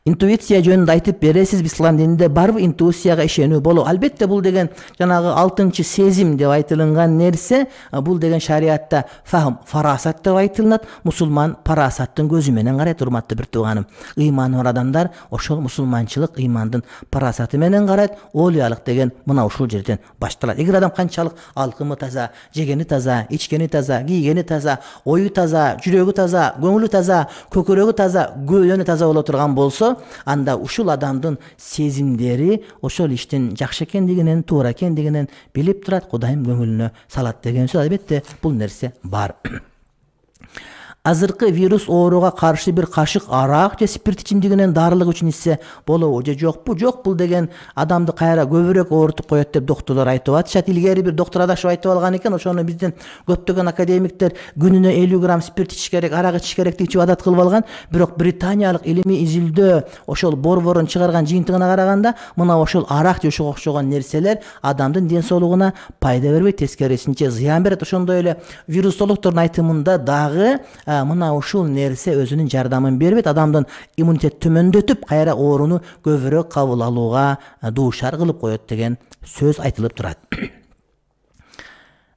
Интуиция жөнүндө айтып бересизби? Ислам дининде барбы интуицияга ишенүү болобу? Албетте бул деген жанагы 6-сезим деп айтылган нерсе, бул деген шариатта фахм, фарасат деп айтылат. Мусулман парасаттын көзү менен карайт, урматтуу бир тууганым. Ыйманы бар адамдар ошол мусулманчылык ыймандын парасаты менен карайт. Олуялык деген мына ушул жерден башталат. Эгер адам канчалык алкымы таза, жегени таза, ичкени таза, кийгени таза, ою таза, жүрөгү таза, көңүлү таза, көкөрөгү таза, көйлөнү таза боло турган болсо, анда ушул адамдын сезимдери ошол иштин жакшы экендигинен, туура экендигинен билип турат, Кудайым көңүлүнө салат деген сөз. Албетте бул нерсе бар. Азыркы вирус ооруга каршы бир кашык арак же спирт ичимдигинен дарылык үчүн ичсе болобу же жокпу? Жок, бул деген адамды кайра көбүрөөк оорутуп коет деп доктурлар айтып атышат. Илгери бир доктур адашып айтып алган экен, ошону биздин көптөгөн академиктер күнүнө 50 грамм спирт ичиш керек, арак ичиш керек деп адат кылып алган. Бирок британиялык илимий изилдөө ошол борборун чыгарган жыйынтыгына караганда, мына ошол арак же ошого окшогон нерселер адамдын ден соолугуна пайда бербейт, тескерисинче зыян берет. Ошондой эле вирусологдордун айтымында дагы мына ушул нерсе өзүнүн жардамын бербейт, адамдын иммунитет төмөндөтүп, кайра ооруну көбүрөөк кабыл алууга дуушар кылып коет деген сөз айтылып турат.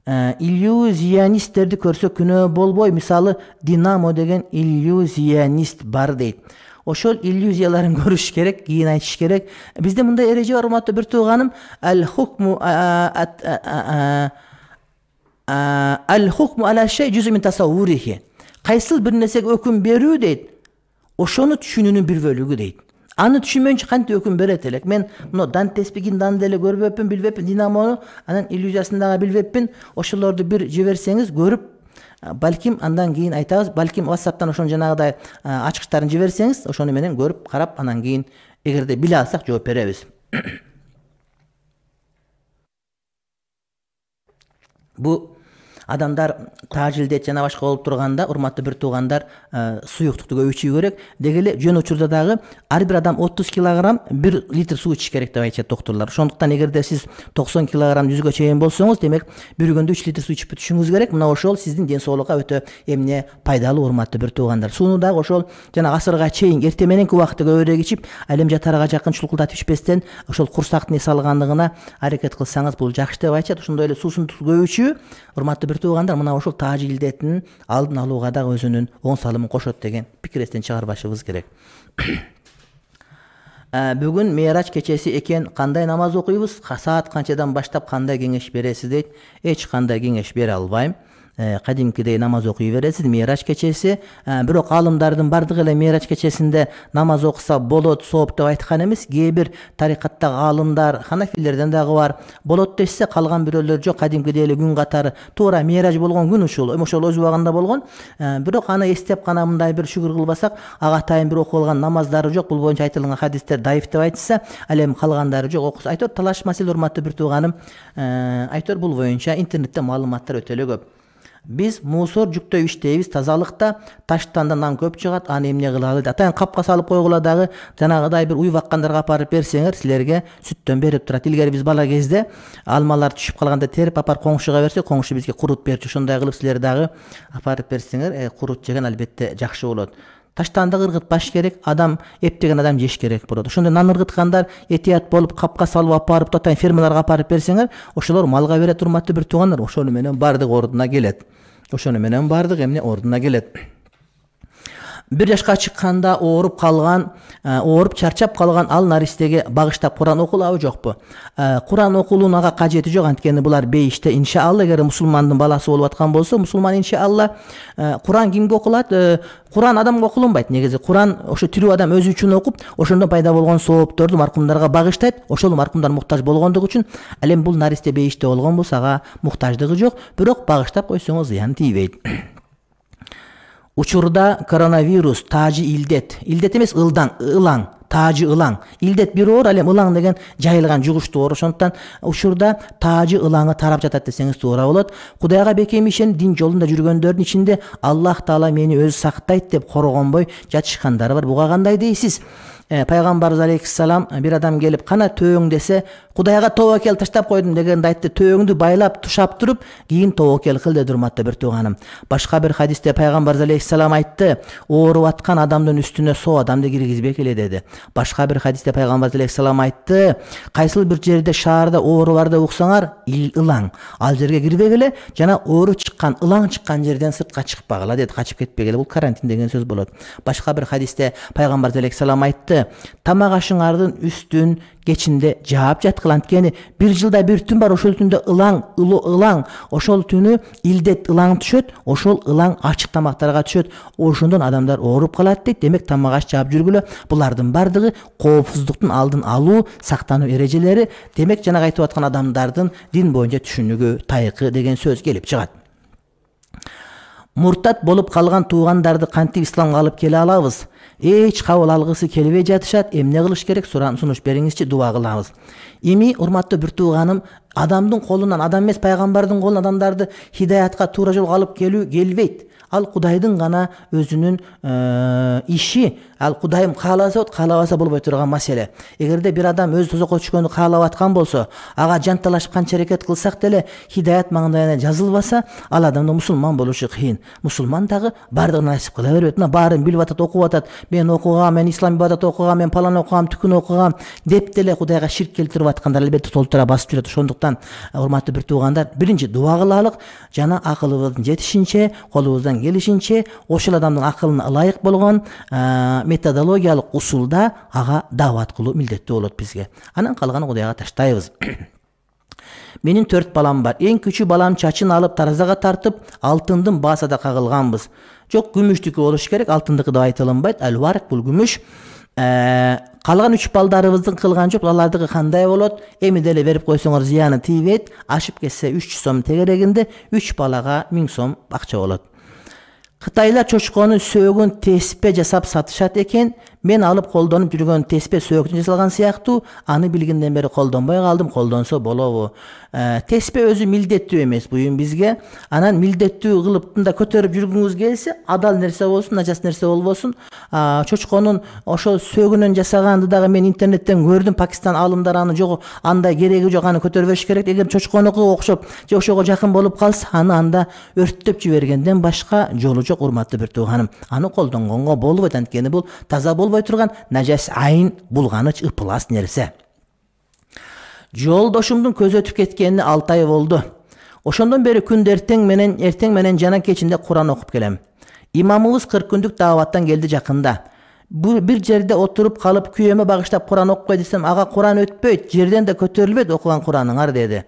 Иллюзионисттерди көрсө күнөө болбой, мисалы Динамо деген иллюзионист бар дейт. Ошол иллюзияларын көрүш керек, кийин айтыш керек. Бизде мындай эреже бар, урматтуу бир тууганым, ал-хукму аля шей жузу мин тасаввурихи. Кайсыл бир нерсеге өкүм берүү дейт, ошону түшүнүүнүн бир бөлүгү дейт. Аны түшүнмөйүнчө кантип өкүм берет элек? Мен мына Дантеспигиндан деле көрбөппүн, билбеппин, Динамону, анан иллюзиясын дагы билбеппин. Ошолорду бир жиберсеңиз, көрүп, балким андан кийин айтабыз, балким WhatsApp'тан ошону жанагыдай ачкычтарын жиберсеңиз, ошону менен көрүп, карап, анан кийин эгерде биле алсак жооп беребиз. Бу адамдар тажилдет жана башка болуп турганда, урматтуу бир туугандар, суюктукту көбүйтүү керек. Деги эле жөн учурда дагы ар бир адам 30 килограмм 1 литр суу ичиш керек деп айтышат доктурлар. Ошондуктан эгерде сиз 90 килограмм 100гө чейин болсоңуз, демек бир күндө 3 литр суу ичип бүтүшүңүз керек. Мына ошол сиздин ден соолукка өтө эмне пайдалуу, урматтуу бир туугандар. Сууну дагы ошол жана асырга чейин эрте мененки убакытта көбүрөөк ичип, ал эми жатарга жакын чулкулдатып ичпестен ошол курсактын эс алгандыгына аракет кылсаңыз, бул жакшы деп айтышат. Ошондой эле суусундукту көбүйтүү, урматтуу бир туугандар, мына ошол тааж илдетин алдын алууга дагы өзүнүн оң салымын кошот деген пикир эстен чыгарбашыбыз керек. Бүгүн Мейрач кечеси экен, кандай намаз окуйбуз? Саат канчадан баштап кандай кеңеш бересиз дейт? Эч кандай кеңеш бере албайм. Кадимкидей намаз окуй бересиз Мейрач кечеси. Бирок аалымдардын бардыгы эле Мейрач кечесинде намаз окуса болот, сооп деп айткан эмес. Кээ бир тарикаттагы аалымдар, ханафилерден дагы бар, болот дешсе, калган бирөөлөр жок. Кадимкидей эле күн катары туура Мейрач болгон күн ушул, ошол өз убагында болгон. Бирок аны эстеп кана мындай бир шүгүр кылбасак, агатайын бир окуп алган намаздары жок. Бул боюнча айтылган хадистер даиф деп айтса, ал эми калгандары жок. Окуса айтор талаш маселе, урматтуу бир тууганым. Айтор бул боюнча интернетте маалыматтар өтө эле көп. Biz мусор жүктөп иштейбиз, тазалыкта таштандан көп чыгат, аны эмне кылалы? Атайын капка салып койгула дагы, жанагыдай бир уйваккандарга апарып берсеңер, силерге сүттөн берип турат. Илгери биз бала кезде алмалар түшүп калганда терип апарып коңшуга берсе, коңшу бизге курут берчү. Ошондой кылып силер дагы апарып берсеңер, курут жеген албетте жакшы болот. Таштанды ыргытпаш керек, адам эптеген адам жеш керек болот. Ошондой нан ыргыткандар этият болуп, капка салып апарып, атайын фермаларга апарып берсеңер, ошолор малга берет, урматтуу бир туугандар. Ошону менен бардык ордуна келет. Ошону менен бардык эмне ордуна келет. Бир жашка чыкканда ооруп калган, ооруп чарчап калган ал наристеге багыштап Куран окулабы жокпу? Куран окулуунун ага кажети жок, анткени булар бейиште. Иншалла, эгер мусулмандын баласы болуп аткан болсо, мусулман иншалла Куран кимге окулат? Куран адамга окулунбайт. Негизи Куран ошо тирүү адам өзү үчүн окуп, ошондо пайда болгон соопторду маркумдарга багыштайт. Ошол маркумдар муктаж болгондугу үчүн, ал эми бул наристе бейиште болгон болсо ага муктаждыгы жок, бирок багыштап койсоңуз зыян тийбейт. Учурда коронавирус, таажы илдет эмес, ылаң, таажы ылаң. Илдет бир оор, ал эми ылаң деген жайылган жугуштуу оор. Ошондуктан учурда таажы ылаңы тарап жатат десеңиз туура болот. Кудайга бекем ишенип дин жолунда жүргөндөрдүн ичинде Аллах Таала мени өзү сактайт деп коргонбой жатышкандары бар. Буга кандай дейсиз? Пайгамбарыбыз алейхиссалам bir adam gelip kana tööң dese Kudayga tawakkel taştap koydum degende aytты, tööңдү байлап тушап туруп кийин tawakkel кыл dedi урматтуу bir тууганым. Башка bir hadiste Пайгамбарыбыз алейхиссалам aytты, ооруп аткан адамдын үстүнө соо адамды киргизбек эле dedi. Башка bir hadiste Пайгамбарыбыз алейхиссалам aytты, кайсыл bir жерде шаарда оору бар деп уксаңар, ылаң, ал жерге кирбегиле жана оору чыккан, ылаң чыккан жерден сыртка чыкпагыла dedi, качып кетпегиле. Бул карантин деген сөз болот. Башка bir hadiste Пайгамбарыбыз алейхиссалам aytты, тамак ашыңардын үстүн geçinde cevap jatkılan antkeni bir жылда bir tün бар, ошол түндө ылаң, ошол түнү илдет ылаң түшөт, ошол ылаң ачык тамактарга түшөт, ошондон адамдар ооруп калат дейт. Демек тамак аш жаап жүргүлө, булардын бардыгы коопсуздуктун алдын алуу, сактануу эрежелери. Демек жана айтып аткан адамдардын дин боюнча түшүнүгү тайкы деген сөз келип чыгат. Муртат болуп калган туугандарды кантип исламга алып келе алабыз? Эч кабыл алгысы келбей жатышат, эмне кылыш керек? Сунуш бериңизчи, дуа кылабыз. Эми урматтуу bir тууганым, адамдын колунан, адам эмес пайгамбардын колунан адамдарды хидаятка, туура жолго алып келүү келбейт. Ал Кудайдын гана өзүнүн иши. Ал Кудайым кааласа, каалабаса болбой турган маселе. Эгерде bir адам өз тозокко түшкөндү каалап аткан болсо, ага жанталашып канча аракет кылсак деле хидаят маңдайына жазылбаса, ал адамдын мусулман болушу кыйын. Мусулман дагы бардыгын насип кыла бербейт. Мына баарын билип атат, окуп атат. Мен окугам, мен ислам ибадат окугам, мен палан окугам, түкүн окугам деп деле Кудайга ширк келтирип аткандар албетте толтура басып жүрөт. Ошондуктан урматтуу bir туугандар, биринчи дуа кылалык, жана акылыбыздын жетишинче, колубуздан келишинче ошол адамдын акылына ылайык болгон методологиялык усулда ага дават кылуу милдеттүү болот бизге. Анан калганын Кудайга таштайбыз. Менин 4 балам бар. Эң күчү балам чачын алып таразага тартып, алтындын баасада кагылганбыз. Жок, күмүштүкү болуш керек, алтындыкы деп айта алынбайт. Алварик бул күмүш. Калган 3 балдарыбыздын кылган жоп, алардыкы кандай болот? Эми деле берип койсоңор зыяны тийбейт. Ашып кетсе 300 сом тегерегинде 3 балага 1000 сом акча болот. Кытайлар чочконун сөөгүн теспе жасап сатышат экен. Мен алып колдонуп жүргөн теспе сөөгүнөн жасалган сыяктуу, аны билгенден бери колдонбой калдым, колдонсо болобу? Теспе өзү милдеттүү эмес буюм бизге. Анан милдеттүү кылып да көтөрүп жүргүңүз келсе, адал нерсе болсун, начас нерсе болбосун. Чочконун ошол сөөгүнөн жасаганды дагы мен интернеттен көрдүм. Пакистан алымдары аны жок, андай кереги жок, аны көтөрбөш керек. Эгер чочконуку окшоп, же ошого жакын болуп калса, аны анда өрттөп жибергенден башка жолу жок, урматтуу bir тууганым. Аны колдонгонго болбойт, анткени бул таза болбой турган нажас айын булганыч ыпылас нерсе. Жолдошумдун көзү өтүп кеткенине 6 ай болду. Ошондон бери күндө эртең менен жана кечинде Куран окуп келем. Имамыбыз 40 күндүк дааваттан келди жакында. Bir жерде отуруп калып күйөмө багыштап Куран окуп кой десем, ага Куран өтпөйт, жерден да көтөрүлбөйт окуган Кураныңар деди.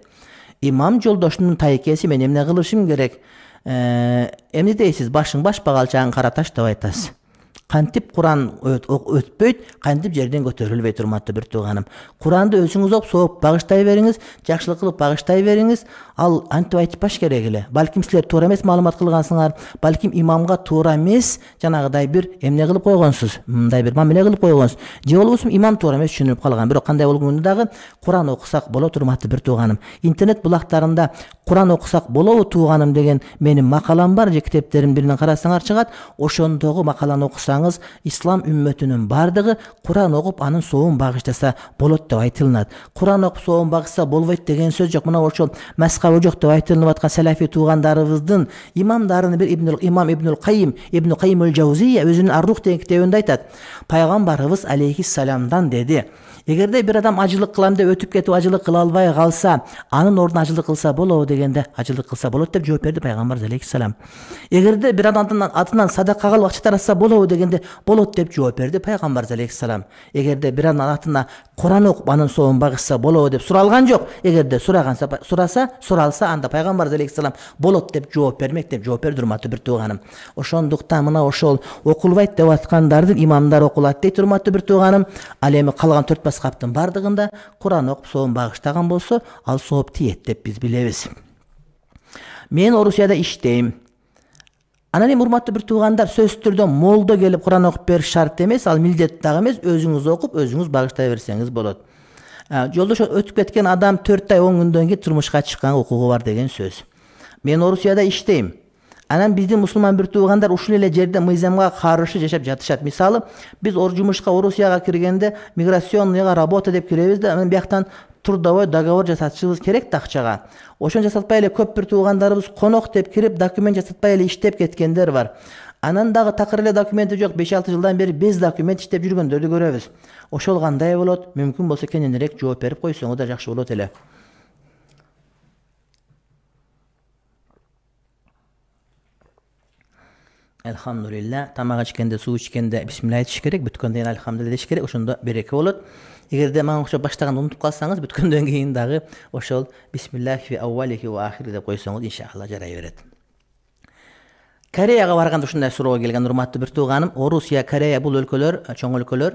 Имам жолдошумдун тайкеси, мен эмне кылышым керек? Эмне дейсиз, башың баш багалчагын кара таштап айтасыз. Кантип Куран өтпөйт, кантип жерден көтөрүлбөйт, урматтуу bir тууганым. Куранды өзүңүз окуп, сооп багыштай бериңиз, жакшылык кылып багыштай бериңиз. Ал антип айтпаш керек эле. Балким силер туура эмес маалымат кылгансыңар, балким имамга туура эмес, жанагыдай bir эмне кылып койгонсуз, мындай bir мамиле кылып койгонсуз. Же болбосо имам туура эмес түшүнүп калган. Бирок кандай болгондо дагы Куран окусак болот, урматтуу bir тууганым. Интернет булактарында Куран окусак болобу тууганым деген менин макалам бар, же китептердин биринен карасаңар чыгат. Ошондогу макаланы окусаңыз, ислам үммөтүнүн бардыгы Куран окуп, анын соовун багыштаса болот деп айтылат. Куран окуп соовун багышса болбойт деген сөз жок. Мына ошол маскабы жок деп айтылып аткан салафи туугандарыбыздын имамдарын bir имам Ибн Кайим аль-Джаузия өзүнүн Ар-Рух деген китебинде айтат. Пайгамбарыбыз алейхиссаламдан деди: эгерде bir адам ажылык кылам деп өтүп кетип ажылык кыла албай калса, анын ордуна ажылык кылса болобу дегенде, ажылык кылса болот деп жооп берди Пайгамбарыбыз алейхиссалам. Эгерде bir адамдын атынан садака кылып акча таратса болобу дегенде, болот деп жооп берди Пайгамбарыбыз алейхиссалам. Эгерде bir адамдын атына Куран окуп, анын соовун багышса болобу деп суралган жок. Эгерде суралса, анда Пайгамбарыбыз алейхиссалам болот деп жооп бермек деп жооп берди, урматтуу bir тууганым. Ошондуктан мына ошол окулбайт деп аткандардын имамдары окулат дейт, урматтуу bir тууганым. Ал эми калган 4 баскаптын бардыгында Куран окуп соовун багыштаган болсо, ал сооп тиет деп биз билебиз. Мен Орусияда иштейм. Анан эми урматтуу bir туугандар, сөзсүз түрдө молдо келип Куран окуп бериш шарт эмес, ал милдет дагы эмес, өзүңүз окуп, өзүңүз багыштай берсеңиз болот. Жолдош өтүп кеткен адам 4 ай 10 күндөн кийин турмушка чыккан укугу бар деген сөз. Мен Орусияда иштейм. Анан биздин мусулман бир туугандар ушул эле жерде мыйзамга каршы жашап жатышат. Мисалы, биз жумушка Орусияга киргенде миграционныйга работа деп киребиз да, анан бияктан трудовой договор жасатышыбыз керек да акчага. Ошону жасатпай эле көп бир туугандарыбыз конок деп кирип, документ жасатпай эле иштеп кеткендер бар. Анан дагы такыр эле документи жок, 5-6 жылдан бери без документ иштеп жүргөндөрдү көрөбүз. Ошол кандай болот? Мүмкүн болсо кененирээк жооп берип койсоңуз да жакшы болот эле. Elhamdülillah. Tamag içkende, su içkende bismillah etiş gerek. Bütkönden elhamdülillah etiş gerek. Oşonda bereke bolot. Egerde maňa okşap baştaganda unutup kalsaňız, bütkönden keyin dagı oşol bismillah fi awwalihi ve ahiri dep koysaňız inşallah jaray beret. Koreyaga barganda ушундай суроо келген, урматтуу бир тууганым. Орусия, Корея бул өлкөлөр, чоң өлкөлөр.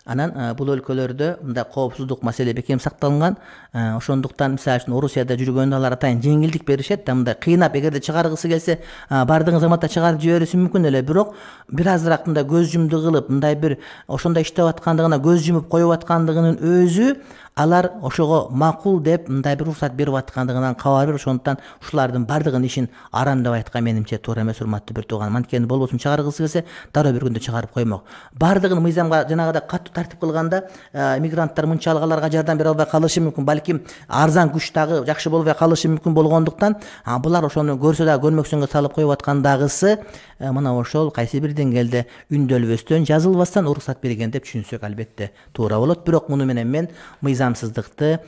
Анан бул өлкөлөрдө мындай коопсуздук маселе бекем сакталган. Ошондуктан мисалы үчүн Орусияда жүргөндө алар атайын жеңилдик беришет да, мындай кыйнап эгерде чыгаргысы келсе, бардыгы заматта чыгарып жибериши мүмкүн эле, бирок бир азыраак мындай көз жумду кылып, мындай бир ошондой иштеп аткандыгына көз жумуп коюп аткандыгынын өзү алар ошого макул деп мындай бир уруксат берип аткандыгынан кабар бер. Ошондуктан ушулардын бардыгынын ишин арам деп айткан менимче туура эмес, урматтуу бир тууганым. Анткени болбосун чыгаргысы келсе, дароо бир күндө чыгарып коймок. Бардыгын мыйзамга жанагыдай катуу тартип кылганда мигранттар мынчалык аларга жардам бере албай калышы мүмкүн. Балким арзан күч дагы жакшы болбой калышы мүмкүн болгондуктан булар ошону көрсө да көрмөксөнгө салып коюп аткандагысы мына ошол кайсы бир деңгээлде үндөлбөстөн, жазылбастан уруксат берген деп түшүнсөк албетте туура болот. Бирок муну менен мен мыйзамсыздыкты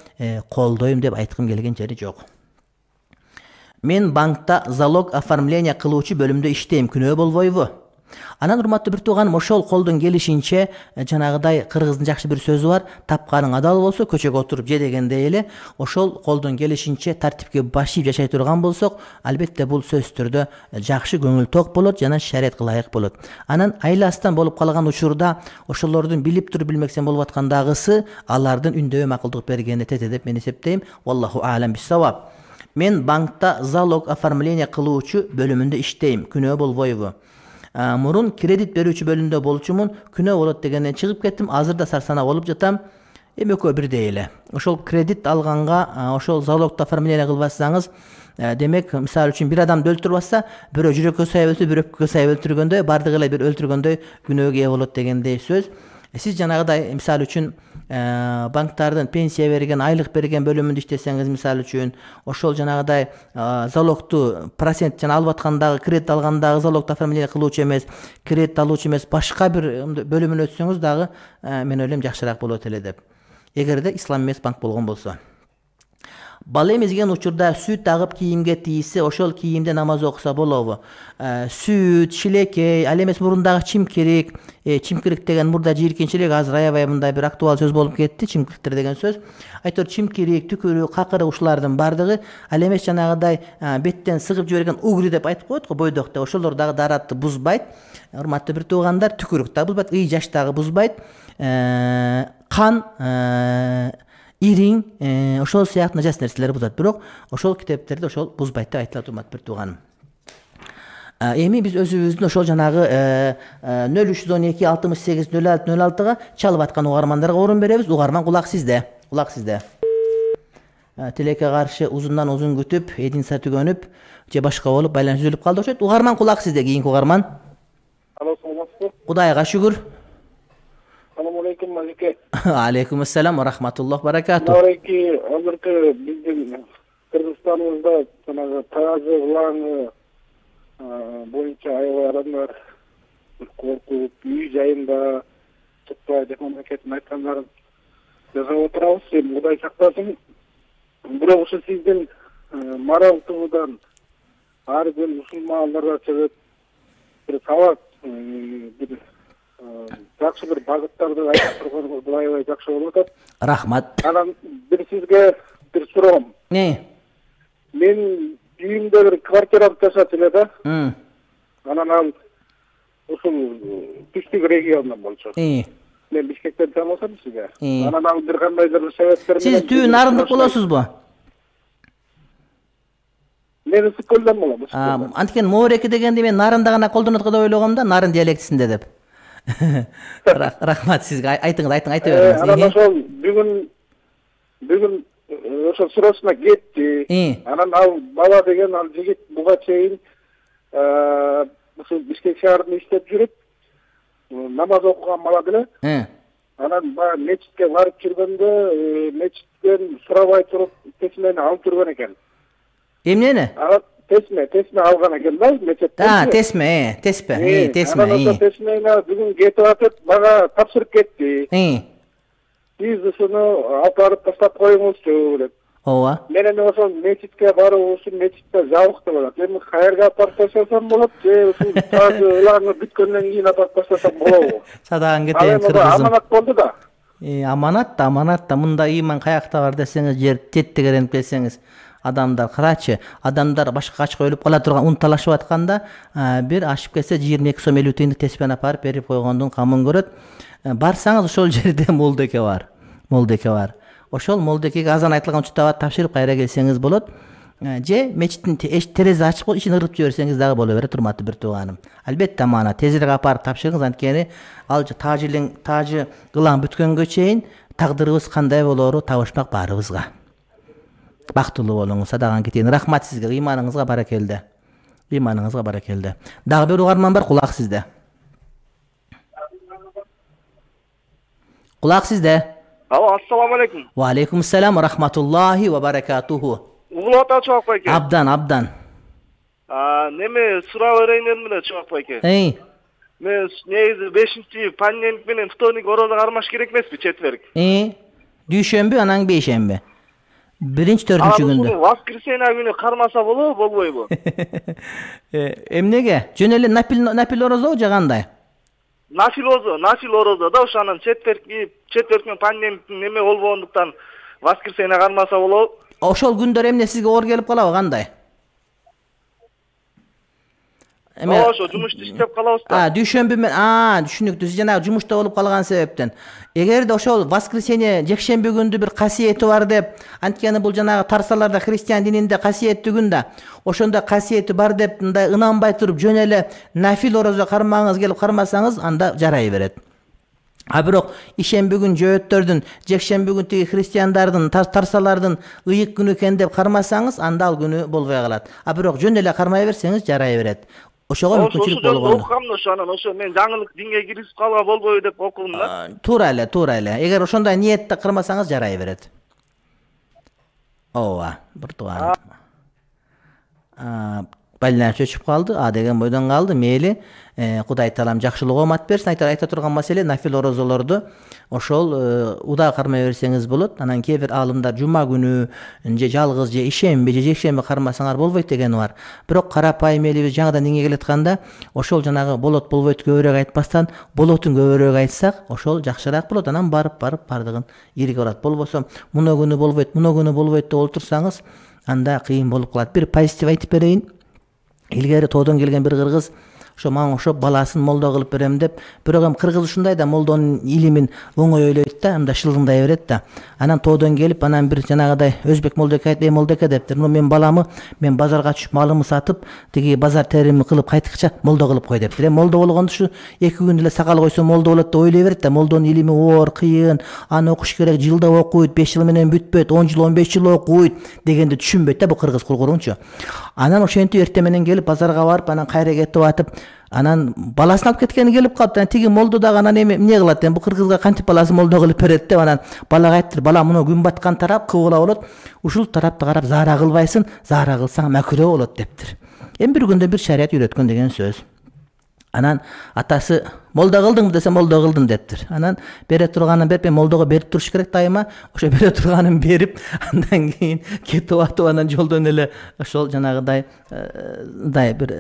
колдойм деп айткым келген жери жок. Мен банкта залог оформление кылуучу бөлүмдө иштейм, күнөө болбойбу? Анан урматтуу бир тууганым, ошол колдон келишинче жанагыдай кыргыздын жакшы бир сөзү бар, тапканың адал болсо көчөгө отуруп же дегендей эле, ошол колдон келишинче тартипке баш ийип жашай турган болсок, албетте бул сөзсүз түрдө жакшы көңүл ток болот жана шариатка ылайык болот. Анан айластан болуп калган учурда ошолордун билип туруп билмексен болуп аткандагысы алардын үндөбөй макулдук бергени тете деп мен эсептейм. Валлаху аалам бис-саваб. Мен банкта залог оформление кылуучу бөлүмүндө иштейм, күнөө болбойбу? Мурун кредит берүүчү бөлүмдө болчумун, күнөө болот дегенден чыгып кеттим. Азыр да сарсана болуп жатам. Экөө бирдей эле. Ошол кредит алганга, ошол залогду оформление кылбасаңыз, демек, мисалы үчүн бир адамды өлтүрүп атса, бирөө жүрөккө сайып өлтүрүп, бирөө өпкөгө сайып өлтүргөндөй, бардыгы эле бир өлтүргөндөй күнөөгө ээ болот дегендей сөз. Сиз жанагыдай мисалы үчүн банктардын пенсия берген, айлык берген бөлүмүндө иштесеңиз, мисалы үчүн ошол жанагыдай залогту процент жана алып аткандагы, кредит алгандагы залогду оформление кылуучу эмес, кредит алуучу эмес, башка бир бөлүмүнө өтсөңүз дагы мен ойлойм жакшыраак болот эле деп. Эгерде ислам эмес банк болгон болсо. Бала эмизген учурда сүт агып кийимге тийсе, ошол кийимде намаз окуса болобу? Сүт, шилекей, ал эмес мурундагы чимкирик, чимкирик деген мурда жийиркенчилик, азыр аябай мындай бир актуал сөз болуп кетти, чимкириктер деген сөз. Айтор чимкирик, түкүрүк, какырык ушулардын бардыгы ал эмес жанагыдай беттен сыгып жиберген угри деп айтып коет го, бойдокто. Ошолор дагы даратты бузбайт. Урматтуу бир туугандар, түкүрүк дагы бузбайт, ый жаш дагы бузбайт. Кан, ириң, ошол сыяктуу нажас нерселер бузат. Бирок ошол китептерде ошол бузбайт деп айтылат, урматтуу бир тууганым. Эми биз өзүбүздүн ошол жанагы 0312 68 06 06-га чалып аткан угармандарга орун беребиз. Угарман, кулак сизде. Кулак сизде. Тилекке каршы узундан узун күтүп, эдинса түгөнүп, же башка болуп байланыш үзүлүп калды окшойт. Угарман, кулак сизде, кийинки угарман. Алло, саламатсызбы? Кудайга шүгүр. Салам алейкум, Малике. Алейкум ассалам ва рахматуллах баракату. Нарайки, азыркы биздин Кыргызстаныбызда жанагы Таразы улаңы боюнча аябай адамдар коркуп, үй жайында чыкпай деп мамлекеттин айткандарын жасап отурабыз. Эми Кудай сактасын. Бирок ушу сиздин Марал ТВдан ар күн мусулмандарга чыгып бир сабак, бир жакшы бир багыттарды айтып турганыңыз бул аябай жакшы болуп атат. Рахмат. Анан бир сизге бир суроом. Мен үйүмдө бир квартирамды жашап эле да. Анан ал ушул түштүк региондон болчу. Мен Бишкектен чалсам сизге. Анан ал бир кандайдыр себептер менен. Сиз түү нарындык болосузбу? Мен Ысыккөлдөн болом. Анткени Моореки дегенди мен нарында гана колдонот деп ойлогом да, нарын диалектисинде деп. Рахмат сизге. Айтыңыз, айта бериңиз. Анан ошол бүгүн ошол суроосуна кетти. Анан ал бала деген ал жигит буга чейин ушул Бишкек шаарында иштеп жүрүп, намаз окуган бала деле. Анан баягы мечитке барып жүргөндө, мечиттен сурабай туруп тесмени алып жүргөн экен. Эмнени? Тесме алган экен да, мечиттен. Тесме. Анан ошо тесмени бүгүн кетип атып, мага тапшырып кетти. Сиз ушуну алып барып таштап коюңузчу деп. Ооба. Менен ошол мечитке баруу ушул мечитте жабык деп атат. Эми каерге алып барып таштасам болот же ушул таажы ылаңы бүткөндөн кийин алып барып таштасам болобу? Садаган кетейин кыргызым. Аманат болду да. Аманат да мында ыйман каякта бар десеңиз, жер теттегеренип келсеңиз, адамдар карачы, адамдар башка качка өлүп кала турган, унталашып атканда, бир ашып кетсе 22 сом 50 тыйындык теспен апарып берип койгондун камын көрөт. Барсаңыз ошол жерде молдеке бар. Ошол молдекеге азан айтылган учурда тапшырып кайра келсеңиз болот. Же мечиттин терезе ачык болуп ичин ырып жиберсеңиз дагы боло берет, урматтуу бир тууганым. Албетте амана тезирээк апарып тапшырыңыз, анткени ал таажы кылаң бүткөнгө чейин тагдырыбыз кандай болоору табышмак баарыбызга. Бактылуу болуңуз, садаган кетейин. Рахмат сизге, ыйманыңызга баракелде. Дагы бир угарман бар, кулак сизде. Алло, ассаламу алейкум. Ва алейкум ассалам ва рахматуллахи ва баракатуху. Угулат чоок байке. Абдан. Неме сурап берейин эле чоок байке. Мен негизи 5-чи понедельник менен вторник орозо кармаш керек эмеспи, четверг. Дүйшөмбү, анан бейшемби. Биринчи, төртүнчү күндө. Воскресенье күнү кармаса болбойбу? Эмнеге? Жөн эле нафил орозобу же кандай? Нафил орозо да, ошонун четверг менен понедельник неме болбогондуктан воскресенье кармаса болобу? Ошол күндөр эмне сизге оор келип калабы, кандай? Ошо жумушта иштеп калабыз да. Дүйшөмбү менен, түшүнүктүү. Сиз жанагы жумушта болуп калган себептен. Эгерде ошол воскресенье, жекшемби күндү бир касиети бар деп, анткени бул жанагы тарсаларда христиан дининде касиеттүү күн да. Ошондо касиети бар деп, мындай ынанбай туруп жөн эле нафил орозо кармагыңыз келип кармасаңыз, анда жарай берет. Бирок ишемби күн жөөттөрдүн, жекшемби күн тиги христиандардын, тарсалардын ыйык күнү экен деп кармасаңыз, анда ал күнү болбой калат. Бирок жөн эле кармай берсеңиз жарай берет. Ошого мүмкүнчүлүк болгондо. Ошо мен жаңылык динге киргизип калга болбойбу деп окудум да. Туура эле. Эгер ошондой ниетте кырмасаңыз жарай берет. Ооба, бир тууган. Байланыш өчүп калды, деген бойдон калды. Мейли, Кудай таалам жакшылык оомат берсин. Айта турган маселе нафил орозолорду ошол удаа кармай берсеңиз болот. Анан кээ бир аалымдар жума күнү же жалгыз же ишемби же жекшемби кармасаңар болбойт дегени бар. Бирок карапайым элибиз жаңыдан динге келатканда, ошол жанагы болот болбойт көбүрөөк айтпастан, болотун көбүрөөк айтсак, ошол жакшыраак болот. Анан барып бардыгын ийриге алат. Болбосо муну күнү болбойт деп олтурсаңыз, анда кыйын болуп калат. Бир позитив айтып берейин. Илгери тоодон келген бир кыргыз ошо мага окшоп баласын молдо кылып берем деп, бирок эми кыргыз ушундай да, молдонун илимин оңой ойлойт да, мындай шылыңдай берет да. Анан тоодон келип, анан бир жанагыдай өзбек молдеке айтып, молдеке дептир, мен баламы мен базарга түшүп малымы сатып, тиги базар терими кылып кайтыкча молдо кылып кой дептир. Молдо болгондо ушу 2 күн эле сакал койсо молдо болот деп ойлой берет да. Молдонун илими оор, кыйын, аны окуш керек, жылда окуйт, 5 жыл менен бүтпөйт, 10 жыл, 15 жыл окуйт дегенди түшүнбөйт да бу кыргыз кургурунчу. Анан ошентип эртең менен келип базарга барып, анан кайра кетип атып, анан баласын алып кеткени келип калыптыр. Анан тиги молдо дагы анан эмне кылат эми, бу кыргызга кантип баласын молдо кылып берет деп, анан балага айттыр, бала муну күн баткан тарап кыбыла болот, ушул тарапты карап заара кылбайсың, заара кылсаң макрөө болот дептир. Эми бир күндө бир шарият үйрөткөн деген сөз. Анан атасы молдо кылдыңбы десе, молдо кылдым дептир. Анан бере турганын берип, молдого берип туруш керек дайыма. Ошо бере турганын берип, андан кийин кетип атып, анан жолдон эле ошол жанагыдай бир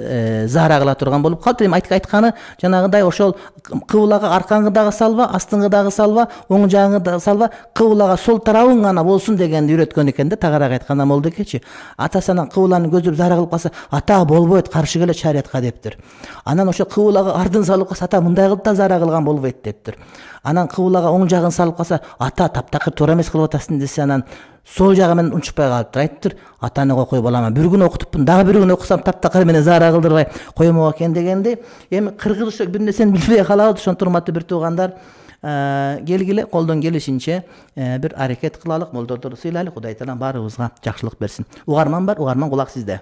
заара кыла турган болуп калды. Эми айтканы жанагыдай ошол кыбылага аркаңгыдагы салба, астыңгыдагы салба, оң жагыңгыдагы салба, кыбылага сол тарабың гана болсун дегенди үйрөткөн экен да. Тагыраак айтканда молдекечи. Атасынан кыбыланы көздөп заара кылып калса, ата болбойт, каршы келет шариятка дептир. Анан ошо кыбылага ардын салып калса, ата мындай кылып да заара кылган болбойт дептир. Анан кыбылага оң жагын салып калса, ата таптакыр туура эмес кылып атасың десе, анан сол жагы менен унчукпай калыптыр. Айттыр, атаны кой балама, бир күн окутуппун, дагы бир күн окусам таптакыр менен заара кылдырбай коймок экен дегенди. Эми кыргыз ошо бир нерсени билбей калабыз. Ошонтур урматтуу бир туугандар, келгиле колдон келишинче бир аракет кылалык, молдорду сыйлайлык. Кудай таалам баарыбызга жакшылык берсин. Угарман бар, угарман кулак сизде.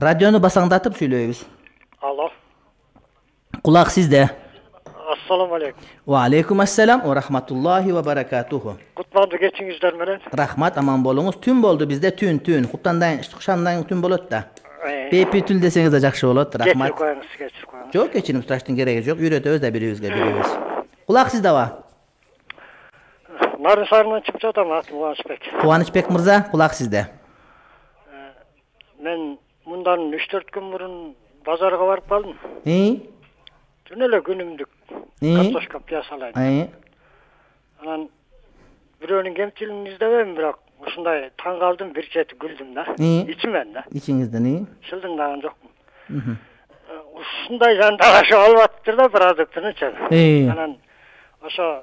Radiyonu basаңdatıp söyleyiniz. Alo. Kulak sizde. Assalamu alaikum. Ve aleyküm assalam ve rahmatullahi ve berekatuhu. Kutlandı geçinizler menen. Rahmat aman bolunuz. Tün boldu bizde tün. Kutlandayın, şandayn tün bolot da. Bepi tül deseniz de jakşı bolot. Rahmat. Geçir koyunuz. Çok geçinim tutaştın gereği yok. Üretöz de biriyüzge. Kulak sizde var. Narın sarından çıkıp çatam atım Kıvançbek. Kıvançbek Mırza, kulak sizde. Men bundan 3-4 gün burun bazarga barıp kaldım. Dün öyle günümdük. Kartoşka piyasalaydı. Anan biröөнүн кемчилигин издебейм, бирок ушундай таң калдым, bir чети күлдүм да. İçimen da. İçinizde ne? Шылдыңдаган жокмун. Ушундай жандагашып алып атыптыр да продуктуну-чу. Анан ошо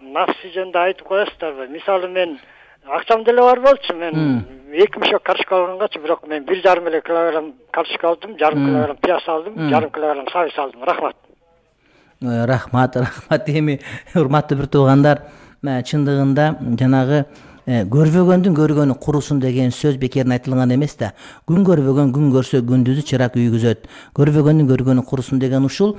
nafsi жөнүндө айтып коесуздарбы? Мисалы мен акчам деле бар болчу, мен 2 мешок картошка алгангачы, бирок мен 1,5 килограмм картошка алдым, 1,5 килограмм пияз алдым, 1,5 килограмм сабыз алдым. Рахмат. Rahmat. Эми урматтуу бир туугандар, чындыгында жанагы көрбөгөндүн көргөнү курусун деген сөз бекерин айтылган эмес да. Күн көрбөгөн күн көрсө күндүзү чырак үйгүзөт. Көрбөгөндүн көргөнү курусун деген ушул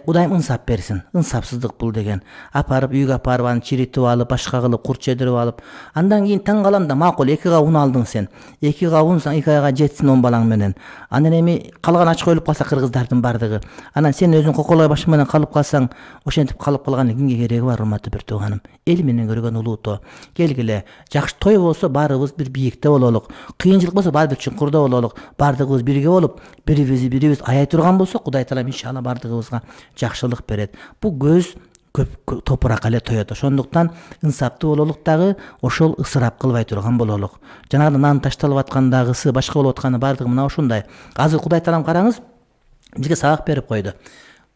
Кудайым ынсап берсин. Ынсапсыздык бул деген. Апарып үйгө апарып аны чиритип алып, башка кылып, курт жедирип алып, андан кийин таң калам да, макул 2 кабын алдың сен. 2 кабын 2 айга жетсин 10 балаң менен. Анан эми калган ач коюлуп калса кыргыздардын бардыгы. Анан сен өзүң коколой башы менен калып калсаң, ошентип калып калган кимге кереги бар, урматтуу бир тууганым. Эл менен көргөн улуутоо. Келгиле, жакшы той болсо баарыбыз бир бийикте бололук. Кыйынчылык болсо баары бир чуңкурда бололук. Бардыгыбыз бирге болуп, бирибиз аяй турган болсо, Кудай таалам иншалла бардыгыбызга жакшылык берет. Бул көз көп топурак эле тоет. Ошондуктан ынсаптуу бололук дагы, ошол ысырап кылбай турган бололук. Жанагы нан ташталып аткандагысы, башка болуп атканы бардыгы мына ушундай. Азыр Кудай таалам караңыз, бизге сабак берип койду.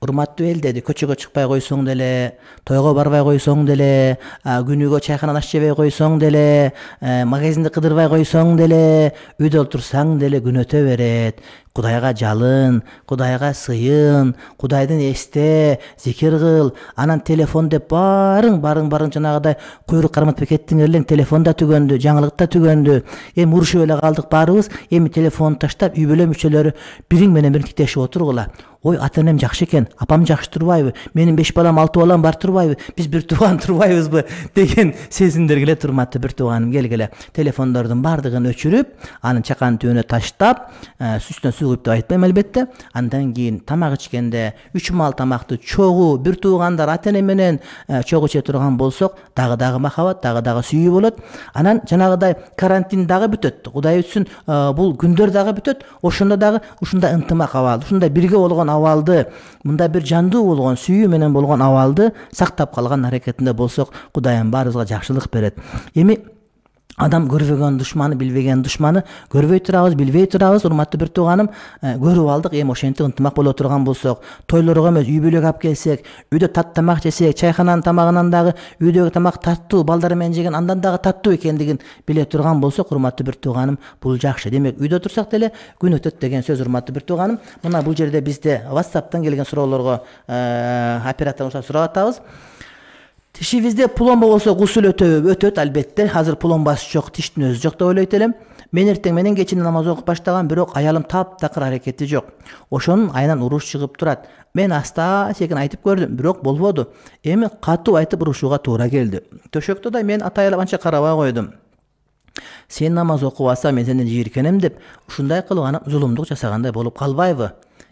Урматтуу эл деди, көчөгө чыкпай койсоң деле, тойго барбай койсоң деле, күнүгө чайканан аш жебей койсоң деле, магазинди кыдырбай койсоң деле, үйдө отурсаң деле күн өтө берет. Кудайга жалын, Кудайга сыйын, Кудайдын эсте, зикир кыл, анан телефон деп барын жанагыдай куйрук карматып кеттиңер элең, телефон да түгөндү, жаңылык да түгөндү. Эми урушуп эле калдык баарыбыз, эми телефонду таштап үй бүлө мүчөлөрү бириң менен бир тиктешип отургула. Ой, ата-энем жакшы экен, апам жакшы турбайбы? Менин 5 балам, 6 балам бар турбайбы? Биз бир тууган турбайбызбы? Деген сезимдер келет, урматтуу бир тууганым, келгиле. Телефондордун бардыгын өчүрүп, анын чакан түбүнө таштап, үстүнө суу куюп деп айтпайм албетте. Андан кийин тамак ичкенде 3 маал тамакты чогуу бир туугандар ата-эне менен чогуу иче турган болсок, дагы махабат, дагы сүйүү болот. Анан жанагыдай карантин дагы бүтөт. Кудай үчүн бул күндөр дагы бүтөт. Ошондо дагы ушундай ынтымак абал, ушундай бирге болгон абалды, мында бир жандуу болгон, сүйүү менен болгон абалды сактап калган аракетинде болсок, Кудайым баарыбызга жакшылык берет. Эми адам көрбөгөн душманы, билбеген душманы, көрбөй турабыз, билбей турабыз, урматтуу бир тууганым, көрүп алдык. Эми ошентип ынтымак боло турган болсок, тойлорго эмес, үй бүлөгө алып келсек, үйдө тамак жесек, чайхананын тамагынан дагы үйдөгү тамак таттуу, балдар менен жеген андан дагы таттуу экендигин биле турган болсок, урматтуу бир тууганым, бул жакшы. Демек, үйдө турсак деле күн өтөт деген сөз, урматтуу бир тууганым. Мына бул жерде бизде WhatsApp'тан келген суроолорго оператордон сурап атабыз. Тишибизде пломба болсо гусул өтөт албетте. Азыр пломбасы жок, тиштин өзү жок деп ойлойт элем. Мен эртең менен кечинде намаз окуп баштаган, бирок аялым таптакыр аракети жок. Ошонун айынан уруш чыгып турат. Мен аста секин айтып көрдүм, бирок болбоду. Эми катуу айтып урушууга туура келди. Төшөктө да мен атайлап анча карабай койдум. Сен намаз окубаса мен сенден жийиркенем деп, ушундай кылып аны зулумдук жасагандай болуп калбайбы?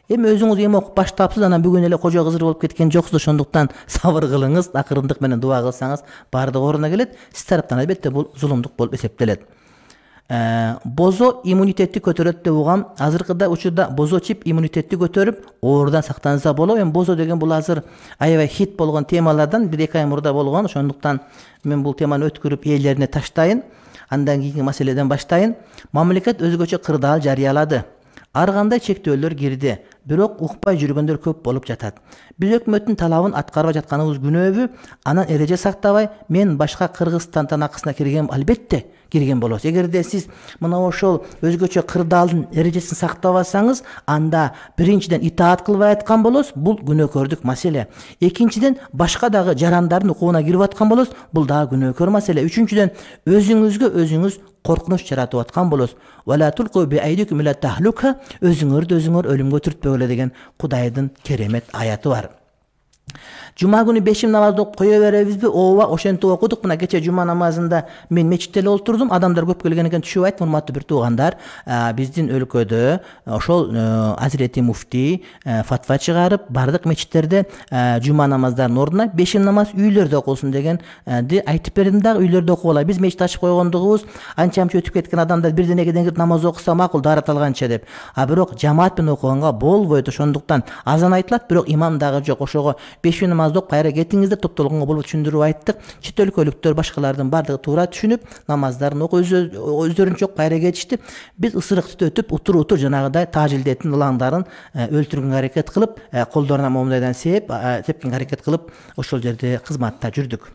Эми өзүңүз эми окуп баштапсыз, анан бүгүн эле кожо кызыр болуп кеткен жоксуз. Ошондуктан сабыр кылыңыз, акырындык менен дуа кылсаңыз баардыгы ордуна келет. Сиз тараптан албетте бул зулумдук болуп эсептелет. Бозо иммунитетти көтөрөт деп угам. Азыркыда учурда бозо чип иммунитетти көтөрүп, оорудан сактанса болот. Эми бозо деген бул азыр аябай хит болгон темалардан 1-2 ай мурда болгон. Ошондуктан мен бул теманы өткөрүп ээлерине таштайын. Андан кийинки маселеден баштайын. Мамлекет өзгөчө кырдаал жарыялады. Ар кандай чектөөлөр кирди. бирок укпай жүргөндөр көп болуп жатат. Биз өкмөттүн талабын аткарбай жатканыбыз күнөөбү? Анан эреже сактабай мен башка кыргыз тантанакысына кирген, албетте кирген болосуз. Эгерде сиз мына ошол өзгөчө кырдаалдын эрежесин сактабасаңыз, анда биринчиден итаат кылбай аткан болосуз, бул күнөөкөрдүк маселе. Экинчиден башка дагы жарандардын укугуна кирип аткан болосуз, бул дагы күнөөкөр маселе. Үчүнчүдөн өзүңүзгө өзүңүз коркунуч жаратып аткан болосуз. Вала тулку би айдикум ила тахлука, өзүңөрдү өзүңөр өлүмгө түртпөгүлө деген Кудайдын керемет аяты бар. Жума күнү бешим намазды кое беребизби? Ооба, ошентип окудук. Мына кече жума намазында мен мечитте эле олтурдум. Адамдар көп келген экен, түшүп айттым, урматтуу бир туугандар, биздин өлкөдө ошол Азирети муфтий фатва чыгарып, бардык мечиттерде жума намаздардын ордуна бешим намаз үйлөрдө окулсун дегенди айтып бердим дагы, үйлөрдө окугула. Биз мечит ачып койгондугубуз анча-мынча өтүп кеткен адамдар бирден экиден кирип намаз окуса макул, даарат алганча деп. Бирок жамаат менен окуганга болбойт. Ошондуктан азан айтылат, бирок имам дагы жок. Ошого бешим намазды окуп кайра кетиңиздер, топтолгонго болуп түшүндүрүп айттык. Чет өлкөлүктөр башкалардын бардыгы туура түшүнүп, намаздарын окуп өздөрүнчө кайра кетишти. Биз ысырык түтөтүп, утур жанагыдай тажилдеттин ылаңдарын өлтүргөнгө аракет кылып, колдоруна момундайдан сепкенге аракет кылып, ошол жерде кызматта жүрдүк.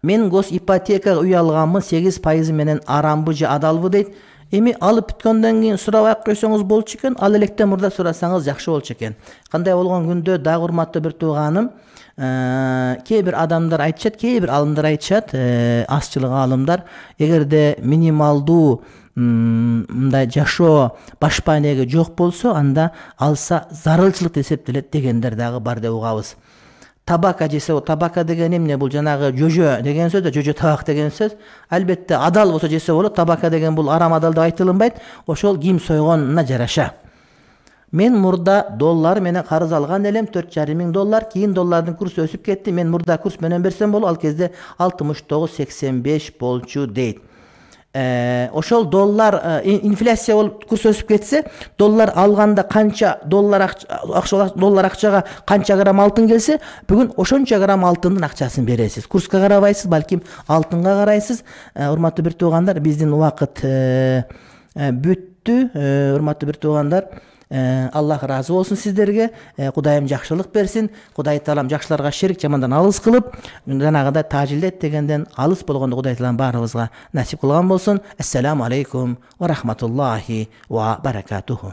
Мен гос ипотекага үй алганмын, 8% менен арамбы же адалбы дейт. Эми алып бүткөндөн кийин сурабай койсоңуз болчу экен, ал электен мурда сурасаңыз жакшы болчу экен. Кандай болгон күндө дагы урматтуу бир тууганым, кээ бир адамдар айтышат, кээ бир алымдар айтышат, азчылык алымдар, эгерде минималдуу мындай жашоо башпанеге жок болсо, анда алса зарылчылык деп эсептелет дегендер дагы бар деп угабыз. Табака жесе, табака деген эмне? Бул жанагы жөжө деген сөз да, жөжө табак деген сөз. Албетте адал болсо жесе болот. Табака деген бул арам адал деп айтылынбайт. Ошол ким сойгонуна жараша. Мен мурда доллар менен карыз алган элем, $4,500. Кийин доллардын курсу өсүп кетти. Мен мурда курс менен берсем болот. Ал кезде 69.85 болчу дейт. Ошол доллар инфляция болуп курс өсүп кетсе, доллар алганда канча доллар акчага канча грамм алтын келсе, бүгүн ошончо грамм алтындын акчасын бересиз. Курска карабайсыз, балким алтынга карайсыз. Урматтуу бир туугандар, биздин убакыт бүттү. Урматтуу бир туугандар, Аллах разы болсун сиздерге. Кудайым жакшылык берсин. Кудай таалам жакшыларга шерик, жамандан алыс кылып, жанагыдай тажилдет дегенден алыс болгондо Кудай таалам баарыбызга насип кылган болсун. Ассаламу алейкум ва рахматуллахи ва баракатуху.